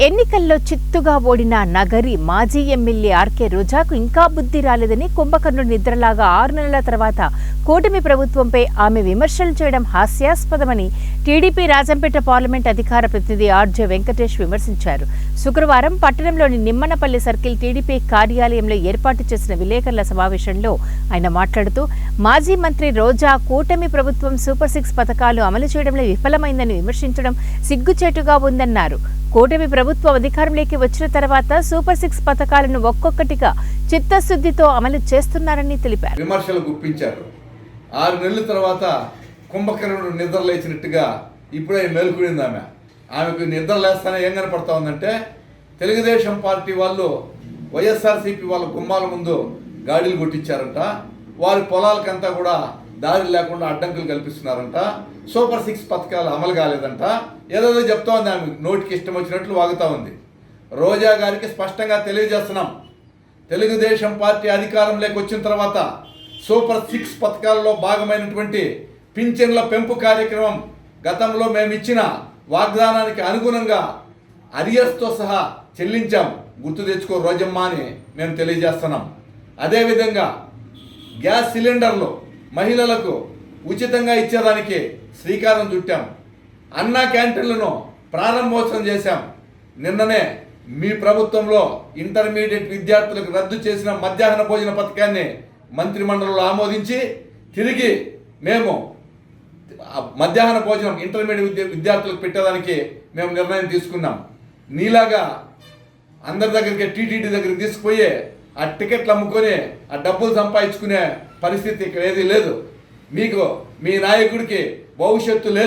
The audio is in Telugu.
ఎన్నికల్లో చిత్తుగా ఓడిన నగరి మాజీ ఎమ్మెల్యే ఆర్కే రోజాకు ఇంకా బుద్ధి రాలేదని కుంభకర్ణుడి నిద్రలాగా 6 నెలల తర్వాత కూటమి ప్రభుత్వంపై ఆమె విమర్శలు చేయడం హాస్యాస్పదమని టీడీపీ రాజంపేట పార్లమెంట్ అధికార ప్రతినిధి ఆర్జే వెంకటేష్ విమర్శించారు. శుక్రవారం పట్టణంలోని నిమ్మనపల్లి సర్కిల్ టీడీపీ కార్యాలయంలో ఏర్పాటు చేసిన విలేకరుల సమావేశంలో ఆయన మాట్లాడుతూ మాజీ మంత్రి రోజా కూటమి ప్రభుత్వం సూపర్ 6 పథకాలు అమలు చేయడంలో విఫలమైందని విమర్శించడం సిగ్గుచేటుగా ఉందన్నారు. కూటమి ప్రభుత్వం అధికారంలోకి వచ్చిన తర్వాత సూపర్ 6 పథకాలను ఒక్కొక్కటిగా చిత్తశుద్ధితో అమలు చేస్తున్నారని తెలిపారు. విమర్శలు గుప్పించారు. 6 నెలల తర్వాత కుంభకర్ణుడు నిద్ర లేచినట్టుగా ఇప్పుడే మేలుకుడింది ఆమెకు నిద్ర లేస్తానే ఏం కనపడతా ఉందంటే తెలుగుదేశం పార్టీ వాళ్ళు వైఎస్ఆర్సీపీ వాళ్ళ గుమ్మాల ముందు గాడీలు కొట్టించారంట. వారి పొలాలకంతా కూడా దారి లేకుండా అడ్డంకులు కల్పిస్తున్నారంట. సూపర్ 6 పథకాలు అమలు కాలేదంట. ఏదో చెప్తా ఉంది. ఆమె నోటికి ఇష్టం వచ్చినట్లు వాగుతూ ఉంది. రోజా గారికి స్పష్టంగా తెలియజేస్తున్నాం, తెలుగుదేశం పార్టీ అధికారంలోకి వచ్చిన తర్వాత సూపర్ 6 పథకాలలో భాగమైనటువంటి పింఛన్ల పెంపు కార్యక్రమం గతంలో మేము ఇచ్చిన వాగ్దానానికి అనుగుణంగా అరియర్స్తో సహా చెల్లించాం. గుర్తు తెచ్చుకో రోజమ్మ అని మేము తెలియజేస్తున్నాం. అదేవిధంగా గ్యాస్ సిలిండర్లు మహిళలకు ఉచితంగా ఇచ్చేదానికి శ్రీకారం చుట్టాం. అన్నా క్యాంటీన్లను ప్రారంభోత్సవం చేశాం. నిన్ననే మీ ప్రభుత్వంలో ఇంటర్మీడియట్ విద్యార్థులకు రద్దు చేసిన మధ్యాహ్న భోజన పథకాన్ని మంత్రిమండలిలో ఆమోదించి తిరిగి మేము మధ్యాహ్న భోజనం ఇంటర్మీడియట్ విద్యార్థులకు పెట్టేదానికి మేము నిర్ణయం తీసుకున్నాం. నీలాగా అందరి దగ్గరికి టీటీడీ దగ్గరికి తీసుకుపోయి ఆ టికెట్లు అమ్ముకొని ఆ డబ్బులు సంపాదించుకునే పరిస్థితి ఇక్కడ ఏదీ లేదు. మీకు మీ నాయకుడికి భవిష్యత్తు లేదు.